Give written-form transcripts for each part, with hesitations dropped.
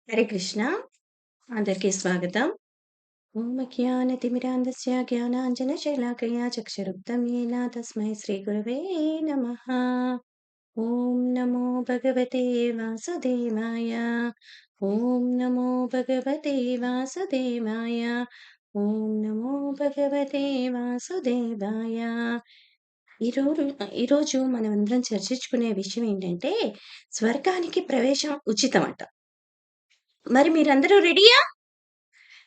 హరే కృష్ణ. అందరికీ స్వాగతం. ఓం అజ్ఞానతిమిరాంధస్య జ్ఞానాంజనశలాకయా చక్షురుద్ధమేన తస్మై శ్రీగురవే నమః. ఓం నమో భగవతే వాసుదేవాయ. ఓం నమో భగవతే వాసుదేవాయ. ఓం నమో భగవతే వాసుదేవాయ. ఈరోజు ఈరోజు మనమందరం చర్చించుకునే విషయం ఏంటంటే, స్వర్గానికి ప్రవేశం ఉచితమట. మరి మీరందరూ రెడీయా?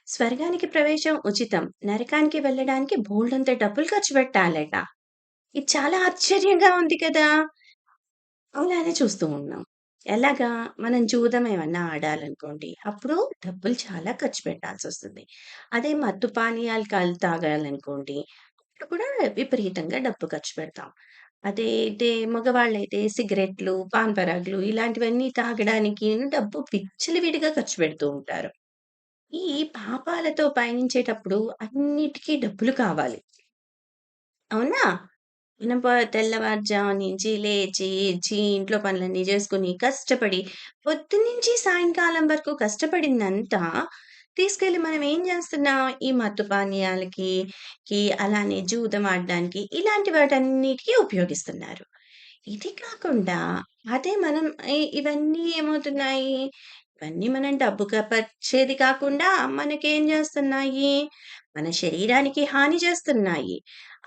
స్వర్గానికి ప్రవేశం ఉచితం. నరకానికి వెళ్ళడానికి బోలెడంత డబ్బులు ఖర్చు పెట్టాలట. ఇది చాలా ఆశ్చర్యంగా ఉంది కదా! అలానే చూస్తూ ఉన్నాం. ఎలాగా? మనం జూదం ఏమన్నా ఆడాలనుకోండి, అప్పుడు డబ్బులు చాలా ఖర్చు పెట్టాల్సొస్తుంది. అదే మత్తు పానీయాలు తాగాలనుకోండి, అప్పుడు కూడా విపరీతంగా డబ్బు ఖర్చు పెడతాం. అదే మగవాళ్ళైతే సిగరెట్లు, పాన్ పరాగులు ఇలాంటివన్నీ తాగడానికి డబ్బు విచ్చలవిడిగా ఖర్చు పెడుతూ ఉంటారు. ఈ పాపాలతో పయనించేటప్పుడు అన్నిటికీ డబ్బులు కావాలి. అవునా? మనం తెల్లవారుజాము నుంచి లేచి ఇంట్లో పనులన్నీ జేసుకొని, కష్టపడి పొద్దున్నుంచి సాయంకాలం వరకు కష్టపడిందంతా తీసుకెళ్ళి మనం ఏం జేస్తున్నాం? ఈ మత్తు అలానే జూదం ఆడడానికి ఇలాంటి వాటన్నిటికి ఉపయోగిస్తున్నారు. ఇది కాకుండా అదే మనం ఇవన్నీ ఏమవుతున్నాయి? ఇవన్నీ మనం డబ్బుకపరిచేది కాకుండా మనకేం జేస్తున్నాయి? మన శరీరానికి హాని చేస్తున్నాయి.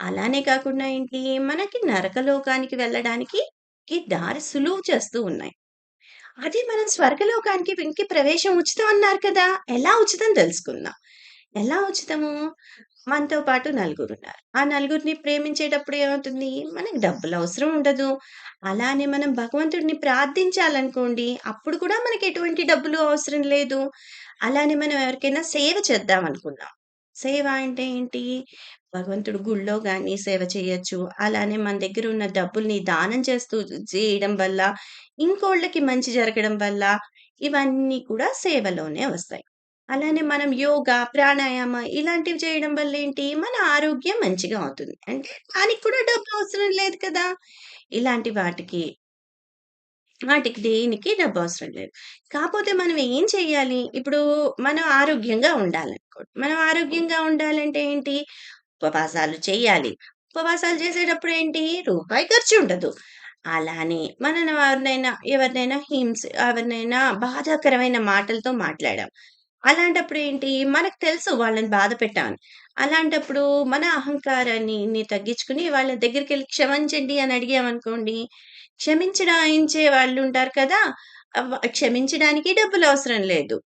అలానే కాకుండా ఏంటి, మనకి నరకలోకానికి వెళ్ళడానికి ఈ దారి సులువు చేస్తూ ఉన్నాయి. అదే మనం స్వర్గలోకానికి వెంకి ప్రవేశం ఉచితం అన్నారు కదా! ఎలా ఉచితం తెలుసుకుందాం. ఎలా ఉచితము? మనతో పాటు నలుగురున్నారు. ఆ నలుగురిని ప్రేమించేటప్పుడు ఏమవుతుంది? మనకి డబ్బులవసరం ఉండదు. అలానే మనం భగవంతుడిని ప్రార్థించాలనుకోండి, అప్పుడు కూడా మనకి ఎటువంటి డబ్బులు అవసరం లేదు. అలానే మనం ఎవరికైనా సేవ చేద్దామనుకుందాం. సేవ అంటే ఏంటి? భగవంతుడు గుళ్ళో గాని సేవ చేయొచ్చు. అలానే మన దగ్గరున్న డబ్బుల్ని దానం చేస్తూ చేయడం వల్ల, ఇంకోళ్ళకి మంచి జరగడం వల్ల, ఇవన్నీ కూడా సేవలోనే వస్తాయి. అలానే మనం యోగా, ప్రాణాయామ ఇలాంటివి చేయడం వల్లేంటి, మన ఆరోగ్యం మంచిగా అవుతుంది. అంటే దానికి కూడా డబ్బు అవసరం లేదు కదా! ఇలాంటి వాటికి దేనికి డబ్బవసరం లేదు. కాపోతే మనం ఏం చెయ్యాలి? ఇప్పుడు మనం ఆరోగ్యంగా ఉండాలనుకోండి. మనం ఆరోగ్యంగా ఉండాలంటే ఏంటి? ఉపవాసాలు చెయ్యాలి. ఉపవాసాలు చేసేటప్పుడు ఏంటి? రూపాయి ఖర్చుండదు. అలానే మనం ఎవరినైనా బాధాకరమైన మాటలతో మాట్లాడాం. అలాంటప్పుడు ఏంటి? మనకు తెలుసు వాళ్ళని బాధ పెట్టామని. అలాంటప్పుడు మన అహంకారాన్ని తగ్గించుకొని వాళ్ళ దగ్గరికెళ్ళి క్షమించండి అని అడిగామనుకోండి, క్షమించడాయించే వాళ్ళుంటారు కదా! క్షమించడానికి డబ్బులవసరం లేదు.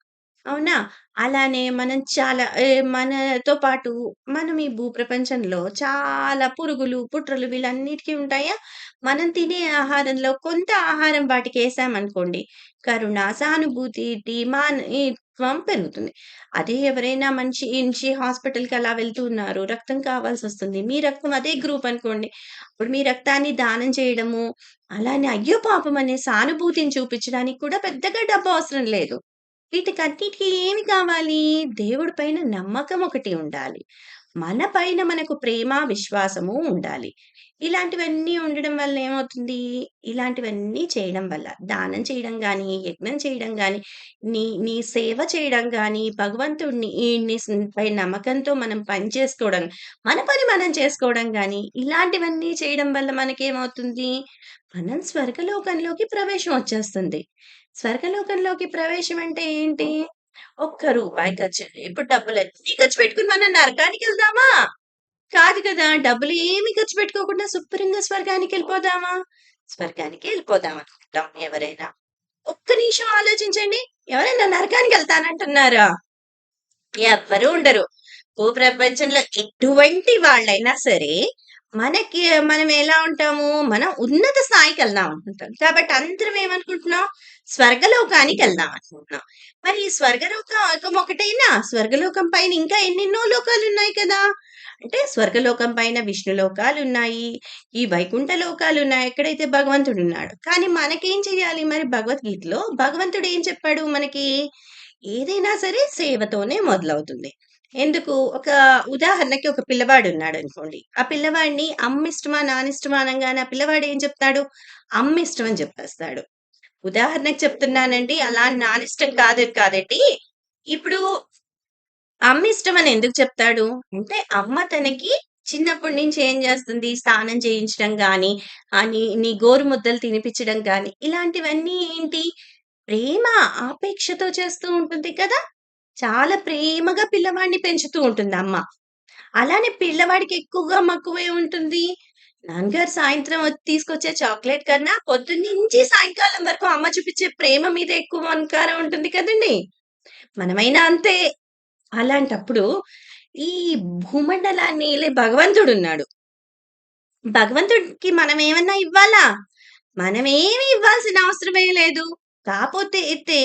అవునా? అలానే మనం చాలా మనతో పాటు మనం ఈ భూప్రపంచంలో చాలా పురుగులు, పుట్రలు వీళ్ళన్నిటికి ఉంటాయా? మనం తినే ఆహారంలో కొంత ఆహారం వాటికేసామనుకోండి, కరుణ, సానుభూతి, మానవీత్వం పెరుగుతుంది. అదే ఎవరైనా మనిషి హాస్పిటల్‌కి అలా వెళ్తూ ఉన్నారు. రక్తం కావాల్సొస్తుంది. మీ రక్తం అదే గ్రూప్ అనుకోండి. ఇప్పుడు మీ రక్తాన్ని దానం చేయడము, అలానే అయ్యో పాపం అనే సానుభూతిని చూపించడానికి కూడా పెద్దగా డబ్బు అవసరం లేదు. వీటికన్నిటికి ఏమి కావాలి? దేవుడి పైన నమ్మకం ఒకటి ఉండాలి. మన పైన మనకు ప్రేమ, విశ్వాసము ఉండాలి. ఇలాంటివన్నీ ఉండడం వల్ల ఏమవుతుంది? ఇలాంటివన్నీ చేయడం వల్ల దానం చేయడం గానీ, యజ్ఞం చేయడం గానీ, నీ నీ సేవ చేయడం గానీ, భగవంతుడిని పై నమ్మకంతో మనం పని చేసుకోవడం, మన పని మనం చేసుకోవడం గానీ, ఇలాంటివన్నీ చేయడం వల్ల మనకేమవుతుంది? మనం స్వర్గలోకంలోకి ప్రవేశం వచ్చేస్తుంది. స్వర్గలోకంలోకి ప్రవేశం అంటే ఏంటి? ఒక్క రూపాయి ఖర్చు ఇప్పుడు డబ్బులన్నీ ఖర్చు పెట్టుకొని మనం నరకానికెళ్దామా? కాదు కదా! డబ్బులేమి ఖర్చు పెట్టుకోకుండా శుభ్రంగా స్వర్గానికెళ్ళిపోదామా? స్వర్గానికే ఎళ్ళిపోదామనుకుంటాం ఎవరైనా. ఒక్క నిమిషం ఆలోచించండి. ఎవరైనా నరకానికెళ్తానంటున్నారా? ఎవ్వరు ఉండరు. భూప్రపంచంలో ఎటువంటి వాళ్ళైనా సరే, మనకి మనం ఎలా ఉంటాము? మనం ఉన్నత స్థాయికెళ్దాం అనుకుంటాం. కాబట్టి అందరం ఏమనుకుంటున్నాం? స్వర్గలోకానికెళ్దాం అనుకుంటున్నాం. మరి ఈ స్వర్గలోకం ఒకటేనా? స్వర్గలోకం పైన ఇంకా ఎన్నెన్నో లోకాలున్నాయి కదా! అంటే స్వర్గలోకం పైన విష్ణు లోకాలున్నాయి. ఈ వైకుంఠ లోకాలున్నాయి. ఎక్కడైతే భగవంతుడున్నాడు. కానీ మనకేం చేయాలి మరి భగవద్గీతలో? భగవంతుడు ఏం చెప్పాడు మనకి? ఏదైనా సరే సేవతోనే మొదలవుతుంది. ఎందుకు? ఒక ఉదాహరణకి ఒక పిల్లవాడున్నాడనుకోండి. ఆ పిల్లవాడిని అమ్మిష్టమా, నానిష్టమా అనంగానే ఆ పిల్లవాడు ఏం చెప్తాడు? అమ్మిష్టం అని చెప్పేస్తాడు. ఉదాహరణకు చెప్తున్నానండి. అలా అని నానిష్టం కాదండి. ఇప్పుడు అమ్మ ఇష్టమని ఎందుకు చెప్తాడు? అంటే అమ్మ తనకి చిన్నప్పటి నుంచి ఏం చేస్తుంది? స్నానం చేయించడం గాని, నీ గోరు ముద్దలు తినిపించడం గాని, ఇలాంటివన్నీ ఏంటి? ప్రేమ, ఆపేక్షతో చేస్తూ ఉంటుంది కదా! చాలా ప్రేమగా పిల్లవాడిని పెంచుతూ ఉంటుంది అమ్మ. అలానే పిల్లవాడికి ఎక్కువగా మక్కువే ఉంటుంది. నాన్నగారు సాయంత్రం తీసుకొచ్చే చాక్లేట్ కన్నా పొద్దున్నుంచి సాయంకాలం వరకు అమ్మ చూపించే ప్రేమ మీద ఎక్కువ మమకారం ఉంటుంది కదండీ! మనమైనా అంతే. అలాంటప్పుడు ఈ భూమండలాన్ని ఏలే భగవంతుడున్నాడు. భగవంతుడికి మనమేమన్నా ఇవ్వాలా? మనమేమి ఇవ్వాల్సిన అవసరమే లేదు. కాపోతే అయితే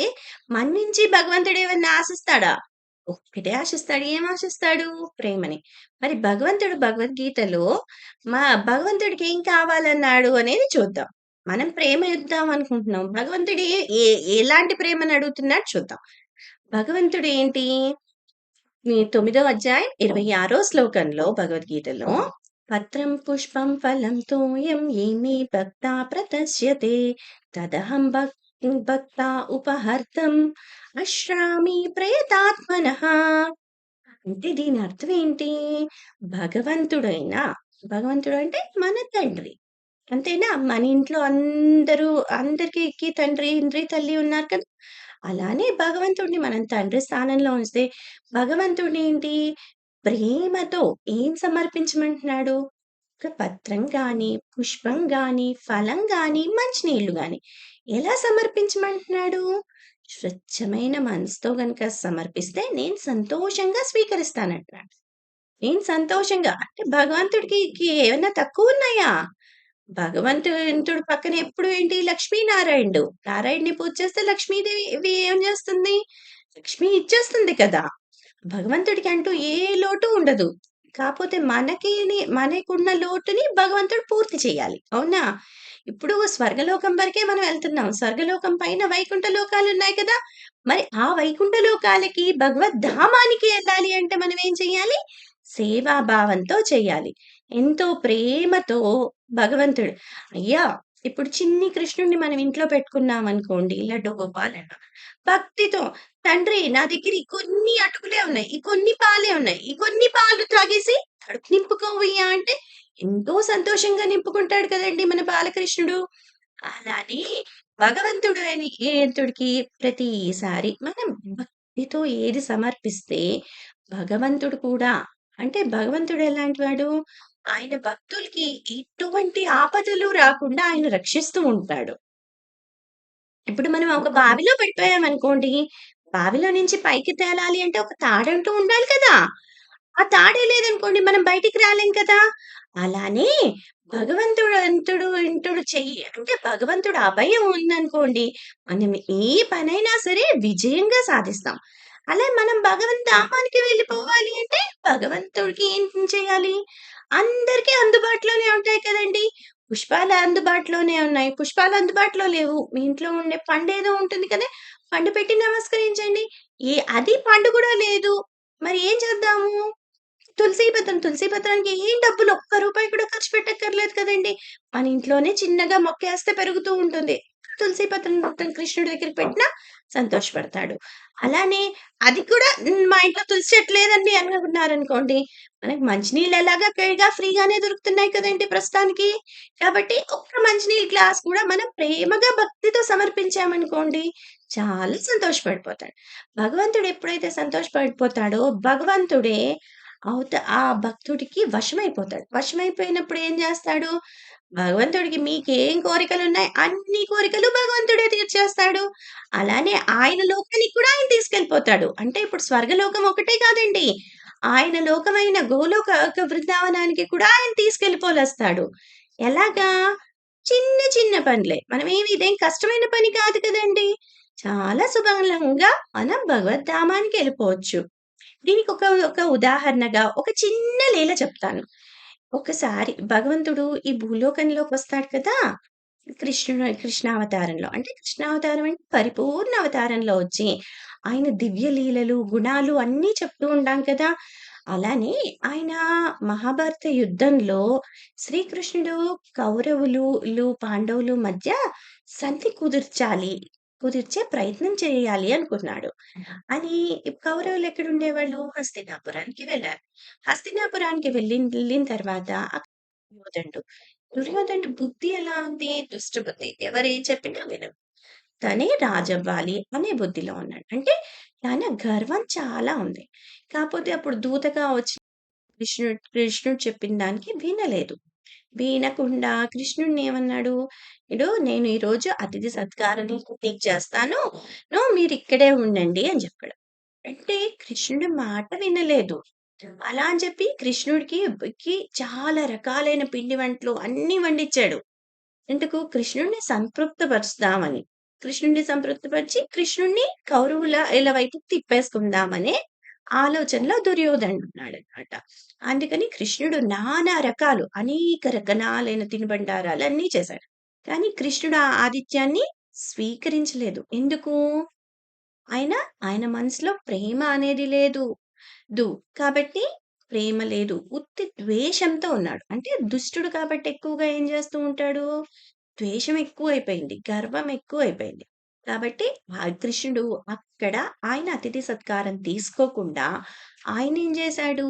మన నుంచి భగవంతుడేమన్నా ఆశిస్తాడా? ఒక్కటే ఆశిస్తాడు. ఏం ఆశిస్తాడు? ప్రేమని. మరి భగవంతుడు భగవద్గీతలో భగవంతుడికి ఏం కావాలన్నాడు అనేది చూద్దాం. మనం ప్రేమ ఇద్దాం అనుకుంటున్నాం. భగవంతుడు ఎలాంటి ప్రేమని అడుగుతున్నాడు చూద్దాం. భగవంతుడు ఏంటి? మీ 9వ అధ్యాయం 26 శ్లోకంలో భగవద్గీతలో పత్రం పుష్పం ఫలం తోయం ఏమి భక్తా ప్రదశ్యతే తదహం భక్తా ఉపహర్తం అశ్రామి ప్రయతాత్మనః. అంటే దీని అర్థం ఏంటి? భగవంతుడైన భగవంతుడు అంటే మన తండ్రి. అంతేనా? మన ఇంట్లో అందరికి తండ్రి, తల్లి ఉన్నారు కదా! అలానే భగవంతుడిని మనం తండ్రి స్థానంలో ఉంచితే, భగవంతుడేంటి ప్రేమతో ఏం సమర్పించమంటున్నాడు? ఒక పత్రం గాని, పుష్పం గాని, ఫలం గాని, మంచినీళ్ళు గాని. ఎలా సమర్పించమంటున్నాడు? స్వచ్ఛమైన మనసుతో గనక సమర్పిస్తే నేను సంతోషంగా స్వీకరిస్తానంటున్నాడు. నేను సంతోషంగా అంటే భగవంతుడికి ఏమన్నా తక్కువున్నాయా? భగవంతుడు పక్కన ఎప్పుడు ఏంటి లక్ష్మీనారాయణుడు. నారాయణ్‌ని పూజ చేస్తే లక్ష్మీదేవి ఏం చేస్తుంది? లక్ష్మి ఇచ్చేస్తుంది కదా! భగవంతుడికి అంటూ ఏ లోటు ఉండదు. కాపోతే మనకున్న లోటుని భగవంతుడు పూర్తి చేయాలి. అవునా? ఇప్పుడు స్వర్గలోకం వరకే మనం వెళ్తున్నాం. స్వర్గలోకం పైన వైకుంఠ లోకాలున్నాయి కదా! మరి ఆ వైకుంఠ లోకాలకి భగవద్ధామానికి ఎళ్ళాలి అంటే మనం ఏం చేయాలి? సేవా భావంతో చేయాలి. ఎంతో ప్రేమతో భగవంతుడు అయ్యా! ఇప్పుడు చిన్ని కృష్ణుడిని మనం ఇంట్లో పెట్టుకున్నామనుకోండి లడ్డూ గోపాలన్న. భక్తితో తండ్రి నా దగ్గర ఈ కొన్ని అటుకులే ఉన్నాయి. ఈ కొన్ని పాలే ఉన్నాయి. ఈ కొన్ని పాలు తాగేసి కడుపు నింపుకోవయ్యా అంటే ఎంతో సంతోషంగా నింపుకుంటాడు కదండీ మన బాలకృష్ణుడు. అలానే భగవంతుడు అని తుడికి ప్రతిసారి మనం భక్తితో ఏది సమర్పిస్తే భగవంతుడు కూడా అంటే భగవంతుడు ఎలాంటి వాడు? ఆయన భక్తులకి ఎటువంటి ఆపదలు రాకుండా ఆయన రక్షిస్తూ ఉంటాడు. ఇప్పుడు మనం ఒక బావిలో పడిపోయామనుకోండి, బావిలో నుంచి పైకి తేలాలి అంటే ఒక తాడంటూ ఉండాలి కదా! ఆ తాడే లేదనుకోండి మనం బయటికి రాలేం కదా! అలానే భగవంతుడు చెయ్యి అంటే భగవంతుడు అభయం ఉందనుకోండి, మనం ఏ పనైనా సరే విజయంగా సాధిస్తాం. అలా మనం భగవంత్ ధామానికి వెళ్ళిపోవాలి అంటే భగవంతుడికి ఏం చేయాలి? అందరికీ అందుబాటులోనే ఉంటాయి కదండీ! పుష్పాలు అందుబాటులోనే ఉన్నాయి. పుష్పాలు అందుబాటులో లేవు. మీ ఇంట్లో ఉండే పండేదో ఉంటుంది కదా! పండు పెట్టి నమస్కరించండి. అది పండు కూడా లేదు. మరి ఏం చేద్దాము? తులసీ పత్రానికి ఏం డబ్బులు ఒక్క రూపాయి కూడా ఖర్చు పెట్టక్కర్లేదు కదండీ! మన ఇంట్లోనే చిన్నగా మొక్కేస్తే పెరుగుతూ ఉంటుంది. తులసీ పత్రం మొత్తం కృష్ణుడి దగ్గరికి పెట్టినా సంతోషపడతాడు. అలానే అది కూడా మా ఇంట్లో తులసి చెట్టు లేదండి అనుకున్నారనుకోండి, మనకి మంచినీళ్ళు ఎలాగా ఫ్రీగానే దొరుకుతున్నాయి కదండీ ప్రస్తుతానికి. కాబట్టి ఒక్క మంచినీళ్ళ గ్లాస్ కూడా మనం ప్రేమగా భక్తితో సమర్పించామనుకోండి, చాలా సంతోషపడిపోతాడు. భగవంతుడు ఎప్పుడైతే సంతోషపడిపోతాడో భగవంతుడే ఆ భక్తుడికి వశమైపోతాడు. వశమైపోయినప్పుడు ఏం జేస్తాడు? భగవంతుడికి మీకేం కోరికలున్నాయి, అన్ని కోరికలు భగవంతుడే తీర్చేస్తాడు. అలానే ఆయన లోకానికి కూడా ఆయన తీసుకెళ్ళిపోతాడు. అంటే ఇప్పుడు స్వర్గలోకం ఒకటే కాదండి. ఆయన లోకమైన బృందావనానికి కూడా ఆయన తీసుకెళ్ళిపోలేస్తాడు. ఎలాగా? చిన్న చిన్న పనులే. ఇదేం కష్టమైన పని కాదు కదండీ! చాలా సులభంగా మనం భగవద్ధామానికెళ్ళిపోవచ్చు. దీనికొక ఉదాహరణగా ఒక చిన్న లీల చెప్తాను. ఒకసారి భగవంతుడు ఈ భూలోకంలోకొస్తాడు కదా! కృష్ణావతారంలో. అంటే కృష్ణావతారం అంటే పరిపూర్ణ అవతారంలో వచ్చి, ఆయన దివ్య లీలలు, గుణాలు అన్నీ చెప్తూ ఉంటాం కదా! అలానే ఆయన మహాభారత యుద్ధంలో శ్రీకృష్ణుడు పాండవులు మధ్య సంధి కుదిర్చే ప్రయత్నం చేయాలి అనుకున్నాడు. అని కౌరవులు ఎక్కడుండేవాళ్ళు? హస్తినాపురానికి వెళ్లారు. హస్తినాపురానికి వెళ్ళిన తర్వాత అక్కడ దుర్యోధనుడు. దుర్యోధనుడు బుద్ధి ఎలా ఉంది? దుష్ట బుద్ధి. ఎవరేం చెప్పినా వినడు. తనే రాజవ్వాలి అనే బుద్ధిలో ఉన్నాడు. అంటే తన గర్వం చాలా ఉంది. కాపోతే అప్పుడు దూతగా వచ్చి కృష్ణుడు చెప్పిన దానికి వినలేదు. వినకుండా కృష్ణుడినేమన్నాడు, నేను ఈరోజు అతిథి సత్కారాలు నీకు చేస్తాను. మీరిక్కడే ఉండండి" అని చెప్పాడు. అంటే కృష్ణుడి మాట వినలేదు. అలా అని చెప్పి కృష్ణుడికి చాలా రకాలైన పిండి వంటలు అన్నీ వండిచ్చాడు. ఎందుకు? కృష్ణుడిని సంతృప్తపరుస్తామని. కృష్ణుడిని సంతృప్తిపరిచి, కృష్ణుడిని కౌరవుల వైపుకి తిప్పేసుకుందామనే ఆలోచనలో దుర్యోధనుడున్నాడనమాట. అందుకని కృష్ణుడు నానా రకాలు, అనేక రకనాలైన తినుబండారాలన్నీ చేశాడు. కానీ కృష్ణుడు ఆ ఆతిథ్యాన్ని స్వీకరించలేదు. ఎందుకు? ఆయన, ఆయన మనసులో ప్రేమ అనేది లేదు. దు కాబట్టి ప్రేమ లేదు. ఉత్తి ద్వేషంతో ఉన్నాడు. అంటే దుష్టుడు కాబట్టి ఎక్కువగా ఏం చేస్తూ ఉంటాడు? ద్వేషం ఎక్కువైపోయింది. గర్వం ఎక్కువైపోయింది. కాబట్టి కృష్ణుడు అక్కడ ఆయన అతిథి సత్కారం తీసుకోకుండా ఆయనేం చేశాడు?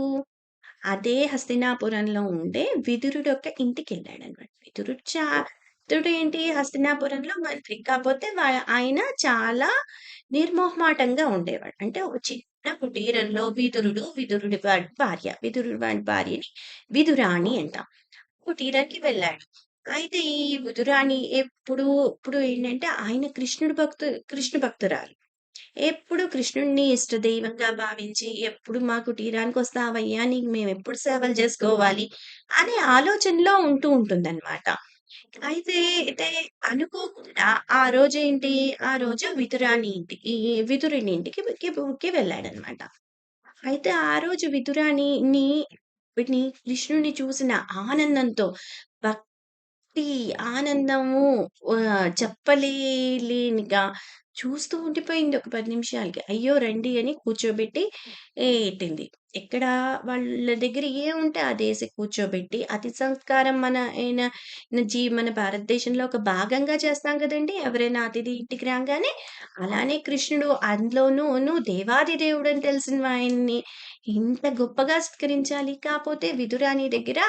అదే హస్తినాపురంలో ఉండే విదురుడు యొక్క ఇంటికెళ్ళాడనమాట. విదురుడేంటి హస్తినాపురంలో మంత్రి. కాపోతే ఆయన చాలా నిర్మొహమాటంగా ఉండేవాడు. అంటే ఒక చిన్న కుటీరంలో విదురుడి వాడి భార్యని విదురాణి అంటాం. కుటీరానికి వెళ్ళాడు. అయితే ఈ విదురాణి ఇప్పుడు ఏంటంటే ఆయన కృష్ణ భక్తురాలు. ఎప్పుడు కృష్ణుడిని ఇష్టదైవంగా భావించి, ఎప్పుడు మా కుటీరానికొస్తావయ్యా! నీకు మేమెప్పుడు సేవలు జేసుకోవాలి అనే ఆలోచనలో ఉంటుందన్నమాట. అయితే అనుకోకుండా ఆ రోజు విదురుని ఇంటికి వెళ్ళాడన్నమాట. అయితే ఆ రోజు వీటిని కృష్ణుడిని చూసిన ఆనందంతో భక్తి, ఆనందము చెప్పలేనిగా చూస్తూ ఉండిపోయింది ఒక 10 నిమిషాలకి. అయ్యో! రండి అని కూర్చోబెట్టి ఎట్టింది. ఎక్కడ వాళ్ళ దగ్గర ఏముంటే అదేసి కూర్చోబెట్టి, అతిథి సంస్కారం మన భారతదేశంలో ఒక భాగంగా చేస్తాం కదండీ! ఎవరైనా అతిథి ఇంటికి రాంగానే. అలానే కృష్ణుడు అందులోనూ దేవాది దేవుడని తెలిసిన ఆయన్ని ఇంత గొప్పగా సత్కరించాలి. కాపోతే విదురాని దగ్గర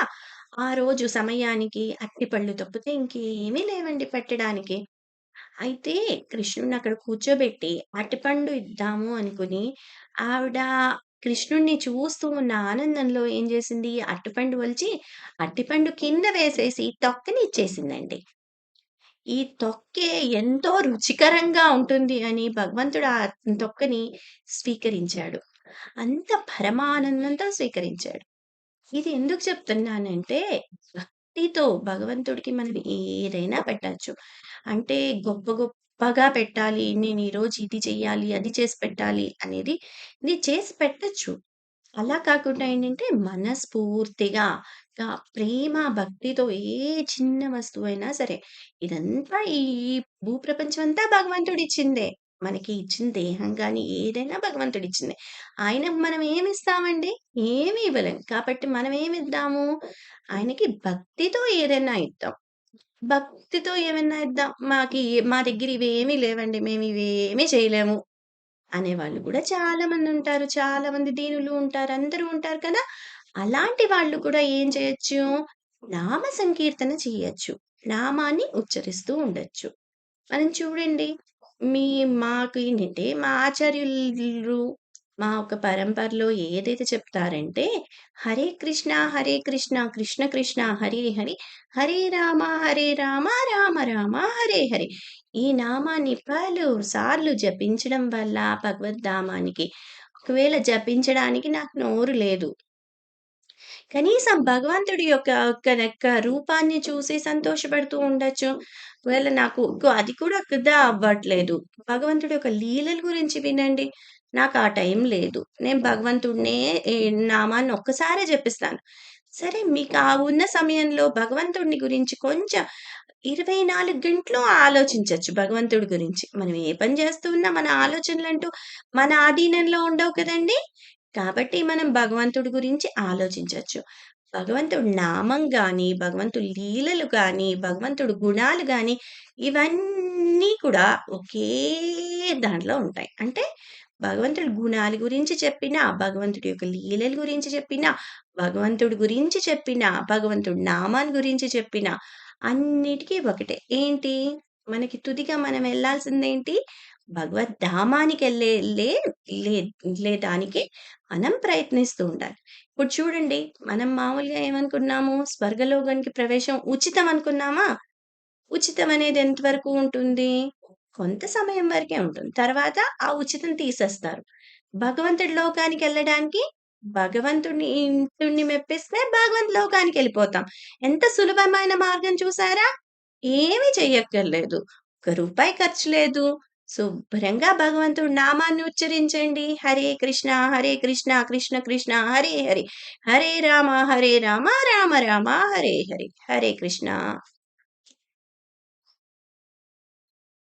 ఆ రోజు సమయానికి అరటిపళ్ళు తప్పితే ఇంకేమీ లేవండి పెట్టడానికి. అయితే కృష్ణుడినక్కడ కూర్చోబెట్టి అరటిపండు ఇద్దాము అనుకుని ఆవిడ కృష్ణుడిని చూస్తూ ఉన్న ఆనందంలో ఏం చేసింది? అరటిపండు ఒలిచి అరటిపండు కింద వేసేసి తొక్కని ఇచ్చేసిందండి. ఈ తొక్కే ఎంతో రుచికరంగా ఉంటుంది అని భగవంతుడు ఆ తొక్కని స్వీకరించాడు. అంత పరమానందంతో స్వీకరించాడు. ఇది ఎందుకు చెప్తున్నానంటే, భక్తితో భగవంతుడికి మనం ఏదైనా పెట్టొచ్చు. అంటే గొప్పగా పెట్టాలి. నేను ఈరోజు ఇది చెయ్యాలి, అది చేసి పెట్టాలి అనేది ఇది చేసి పెట్టొచ్చు. అలా కాకుండా ఏంటంటే, మనస్ఫూర్తిగా ప్రేమ, భక్తితో ఏ చిన్న వస్తువైనా సరే, ఇదంతా ఈ భూప్రపంచం అంతా భగవంతుడిచ్చిందే. మనకి ఇచ్చిన దేహం గాని, ఏదైనా భగవంతుడిచ్చిందే. ఆయనకు మనం ఏమిస్తామండి? ఏమి ఇవ్వలేం. కాబట్టి మనం ఏమిద్దాము? ఆయనకి భక్తితో ఏదైనా ఇద్దాం. భక్తితో ఏమన్నా ఇద్దాం. మా దగ్గర ఇవేమీ లేవండి. మేము ఇవేమీ చేయలేము. అనేవాళ్ళు కూడా చాలా మందుంటారు. చాలా మంది దీనులు ఉంటారు. అందరూ ఉంటారు కదా! అలాంటి వాళ్ళు కూడా ఏం చేయొచ్చు? నామ సంకీర్తన చేయొచ్చు. నామాన్ని ఉచ్చరిస్తూ ఉండొచ్చు. మనం చూడండి. మీ మాకు ఏంటంటే మా ఆచార్యులు మా ఒక పరంపరలో ఏదైతే చెప్తారంటే, హరే కృష్ణ, కృష్ణ కృష్ణ హరే హరే, హరే రామ, రామ రామ హరే హరే. ఈ నామాన్ని పలుసార్లు జపించడం వల్ల భగవద్ధామానికి ఒకవేళ జపించడానికి నాకు నోరు లేదు. కనీసం భగవంతుడి యొక్క రూపాన్ని చూసి సంతోషపడుతూ ఉండొచ్చు. ఒకవేళ నాకు అది కూడా అవ్వట్లేదు. భగవంతుడి యొక్క లీలల గురించి వినండి. నాకు ఆ టైం లేదు. నేను భగవంతుడినే నామాన్ని ఒక్కసారే జపిస్తాను. సరే మీకు ఆ ఉన్న సమయంలో భగవంతుడిని గురించి కొంచెం 24 గంటలు ఆలోచించొచ్చు భగవంతుడి గురించి. మనం ఏ పని చేస్తూ ఉన్నా మన ఆలోచనలంటూ మన ఆధీనంలో ఉండవు కదండీ! కాబట్టి మనం భగవంతుడి గురించి ఆలోచించొచ్చు. భగవంతుడి నామం గాని, భగవంతుడి లీలలు గాని, భగవంతుడి గుణాలు గాని, ఇవన్నీ కూడా ఒకే దాంట్లో ఉంటాయి. అంటే భగవంతుడి గుణాల గురించి చెప్పినా, భగవంతుడి యొక్క లీలల గురించి చెప్పినా, భగవంతుడి గురించి చెప్పినా, భగవంతుడి నామాన్ని గురించి చెప్పినా, అన్నిటికి ఒకటే. ఏంటి? మనకి తుదిగా మనం వెళ్ళాల్సిందేంటి? భగవద్ధామానికెళ్ళే లే లే ఎళ్ళేదానికి మనం ప్రయత్నిస్తూ ఉండాలి. ఇప్పుడు చూడండి, మనం మామూలుగా ఏమనుకున్నాము? స్వర్గలోకానికి ప్రవేశం ఉచితం అనుకున్నామా? ఉచితం అనేది ఎంతవరకు ఉంటుంది? కొంత సమయం వరకే ఉంటుంది. తర్వాత ఆ ఉచితం తీసేస్తారు. భగవంతుడి లోకానికెళ్ళడానికి భగవంతుడిని మెప్పిస్తే లోకానికెళ్ళిపోతాం. ఎంత సులభమైన మార్గం చూసారా? ఏమి చెయ్యక్కర్లేదు. ఒక్క రూపాయి ఖర్చు లేదు. శుభ్రంగా భగవంతుడి నామాన్ని ఉచ్చరించండి. హరే కృష్ణ, కృష్ణ కృష్ణ హరే హరే, హరే రామ రామ రామ రామ హరే హరే. హరే కృష్ణ.